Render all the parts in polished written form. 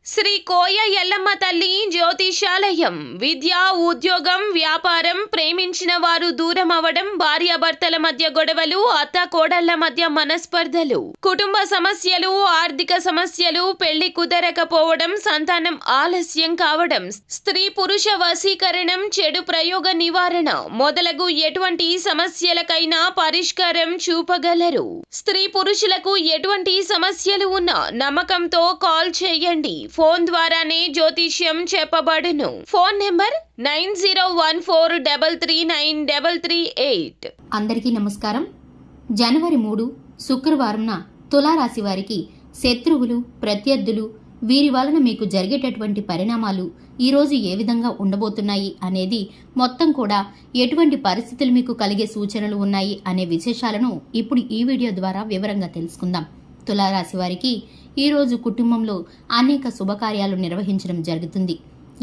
శ్రీ కోయ ఎల్లమ్మ తల్లి జ్యోతిషాలయం. విద్య, ఉద్యోగం, వ్యాపారం, ప్రేమించిన వారు దూరం అవడం, భార్యాభర్తల మధ్య గొడవలు, అత్త కోడళ్ల మధ్య మనస్పర్ధలు, కుటుంబ సమస్యలు, ఆర్థిక సమస్యలు, పెళ్లి కుదరకపోవడం, సంతానం ఆలస్యం కావడం, స్త్రీ పురుష వశీకరణం, చెడు ప్రయోగ నివారణ మొదలగు ఎటువంటి సమస్యలకైనా పరిష్కారం చూపగలరు. స్త్రీ పురుషులకు ఎటువంటి సమస్యలు ఉన్నా నమ్మకంతో కాల్ చేయండి. ఫోన్ ద్వారానే జ్యోతిష్యం చెప్పబడును. Phone number 9014339338. అందరికీ నమస్కారం. జనవరి 3 శుక్రవారంన తులారాశి వారికి శత్రువులు, ప్రత్యర్థులు, వీరి వలన మీకు జరిగేటటువంటి పరిణామాలు ఈరోజు ఏ విధంగా ఉండబోతున్నాయి అనేది, మొత్తం కూడా ఎటువంటి పరిస్థితులు మీకు కలిగే సూచనలు ఉన్నాయి అనే విశేషాలను ఇప్పుడు ఈ వీడియో ద్వారా వివరంగా తెలుసుకుందాం. తులారాశి వారికి ఈరోజు కుటుంబంలో అనేక శుభకార్యాలు నిర్వహించడం జరుగుతుంది.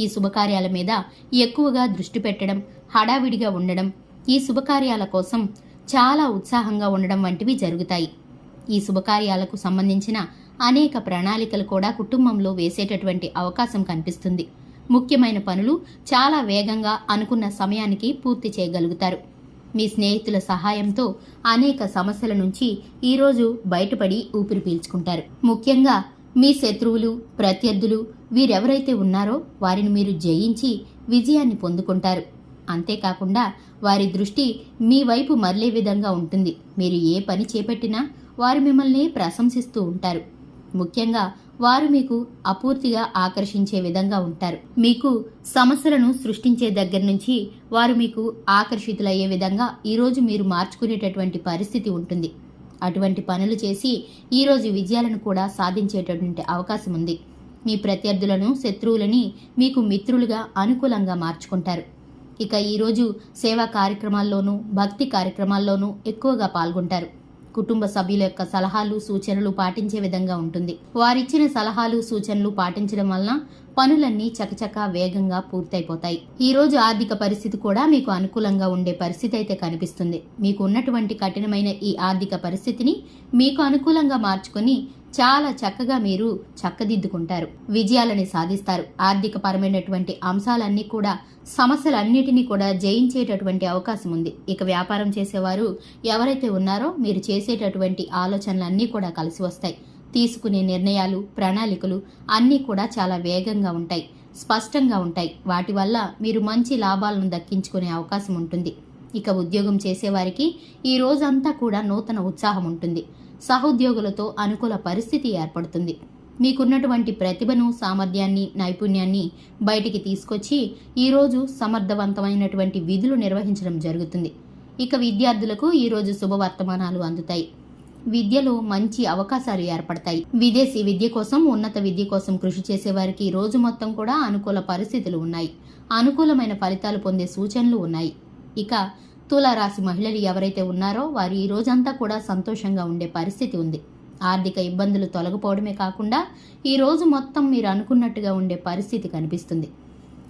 ఈ శుభకార్యాల మీద ఎక్కువగా దృష్టి పెట్టడం, హడావిడిగా ఉండడం, ఈ శుభకార్యాల కోసం చాలా ఉత్సాహంగా ఉండడం వంటివి జరుగుతాయి. ఈ శుభకార్యాలకు సంబంధించిన అనేక ప్రణాళికలు కూడా కుటుంబంలో వేసేటటువంటి అవకాశం కనిపిస్తుంది. ముఖ్యమైన పనులు చాలా వేగంగా అనుకున్న సమయానికి పూర్తి చేయగలుగుతారు. మీ స్నేహితుల సహాయంతో అనేక సమస్యల నుంచి ఈరోజు బయటపడి ఊపిరి పీల్చుకుంటారు. ముఖ్యంగా మీ శత్రువులు, ప్రత్యర్థులు వీరెవరైతే ఉన్నారో వారిని మీరు జయించి విజయాన్ని పొందుకుంటారు. అంతేకాకుండా వారి దృష్టి మీ వైపు మరలే విధంగా ఉంటుంది. మీరు ఏ పని చేపట్టినా వారు మిమ్మల్ని ప్రశంసిస్తూ ఉంటారు. ముఖ్యంగా వారు మీకు అపూర్తిగా ఆకర్షించే విధంగా ఉంటారు. మీకు సమస్యలను సృష్టించే దగ్గర నుంచి వారు మీకు ఆకర్షితులయ్యే విధంగా ఈరోజు మీరు మార్చుకునేటటువంటి పరిస్థితి ఉంటుంది. అటువంటి పనులు చేసి ఈరోజు విజయాలను కూడా సాధించేటటువంటి అవకాశం ఉంది. మీ ప్రత్యర్థులను, శత్రువులని మీకు మిత్రులుగా అనుకూలంగా మార్చుకుంటారు. ఇక ఈరోజు సేవా కార్యక్రమాల్లోనూ, భక్తి కార్యక్రమాల్లోనూ ఎక్కువగా పాల్గొంటారు. కుటుంబ సభ్యుల యొక్క సలహాలు, సూచనలు పాటించే విధంగా ఉంటుంది. వారిచ్చిన సలహాలు, సూచనలు పాటించడం వలన పనులన్నీ చకచకా వేగంగా పూర్తయిపోతాయి. ఈ రోజు ఆర్థిక పరిస్థితి కూడా మీకు అనుకూలంగా ఉండే పరిస్థితి అయితే కనిపిస్తుంది. మీకు ఉన్నటువంటి కఠినమైన ఈ ఆర్థిక పరిస్థితిని మీకు అనుకూలంగా మార్చుకొని చాలా చక్కగా మీరు చక్కదిద్దుకుంటారు, విజయాలని సాధిస్తారు. ఆర్థిక పరమైనటువంటి అంశాలన్నీ కూడా, సమస్యలన్నిటినీ కూడా జయించేటటువంటి అవకాశం ఉంది. ఇక వ్యాపారం చేసేవారు ఎవరైతే ఉన్నారో మీరు చేసేటటువంటి ఆలోచనలన్నీ కూడా కలిసి వస్తాయి. తీసుకునే నిర్ణయాలు, ప్రణాళికలు అన్నీ కూడా చాలా వేగంగా ఉంటాయి, స్పష్టంగా ఉంటాయి. వాటి వల్ల మీరు మంచి లాభాలను దక్కించుకునే అవకాశం ఉంటుంది. ఇక ఉద్యోగం చేసేవారికి ఈ రోజంతా కూడా నూతన ఉత్సాహం ఉంటుంది. సహోద్యోగులతో అనుకూల పరిస్థితి ఏర్పడుతుంది. మీకున్నటువంటి ప్రతిభను, సామర్థ్యాన్ని, నైపుణ్యాన్ని బయటికి తీసుకొచ్చి ఈరోజు సమర్థవంతమైనటువంటి విధులు నిర్వహించడం జరుగుతుంది. ఇక విద్యార్థులకు ఈరోజు శుభవర్తమానాలు అందుతాయి. విద్యలో మంచి అవకాశాలు ఏర్పడతాయి. విదేశీ విద్య కోసం, ఉన్నత విద్య కోసం కృషి చేసేవారికి ఈ రోజు మొత్తం కూడా అనుకూల పరిస్థితులు ఉన్నాయి. అనుకూలమైన ఫలితాలు పొందే సూచనలు ఉన్నాయి. ఇక తులారాశి మహిళలు ఎవరైతే ఉన్నారో వారు ఈ రోజంతా కూడా సంతోషంగా ఉండే పరిస్థితి ఉంది. ఆర్థిక ఇబ్బందులు తొలగిపోవడమే కాకుండా ఈ రోజు మొత్తం మీరు అనుకున్నట్టుగా ఉండే పరిస్థితి కనిపిస్తుంది.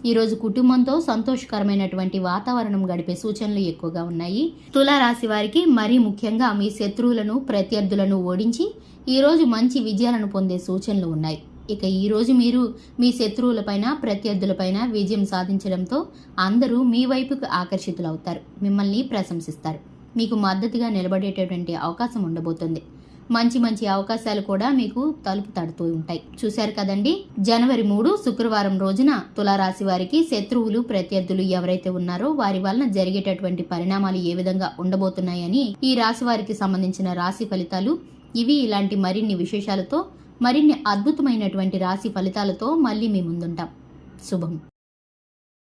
ఈరోజు కుటుంబంతో సంతోషకరమైనటువంటి వాతావరణం గడిపే సూచనలు ఎక్కువగా ఉన్నాయి. తులారాశి వారికి మరీ ముఖ్యంగా మీ శత్రువులను, ప్రత్యర్థులను ఓడించి ఈరోజు మంచి విజయాలను పొందే సూచనలు ఉన్నాయి. ఇక ఈరోజు మీరు మీ శత్రువులపైన, ప్రత్యర్థులపైన విజయం సాధించడంతో అందరూ మీ వైపుకు ఆకర్షితులవుతారు, మిమ్మల్ని ప్రశంసిస్తారు. మీకు మద్దతుగా నిలబడేటటువంటి అవకాశం ఉండబోతుంది. మంచి మంచి అవకాశాలు కూడా మీకు తలుపు తడుతూ ఉంటాయి. చూశారు కదండి, జనవరి 3 శుక్రవారం రోజున తులారాశి వారికి శత్రువులు, ప్రత్యర్థులు ఎవరైతే ఉన్నారో వారి వలన జరిగేటటువంటి పరిణామాలు ఏ విధంగా ఉండబోతున్నాయని ఈ రాశి వారికి సంబంధించిన రాశి ఫలితాలు ఇవి. ఇలాంటి మరిన్ని విశేషాలతో, మరిన్ని అద్భుతమైనటువంటి రాశి ఫలితాలతో మళ్ళీ మీ ముందుంటాం. శుభం.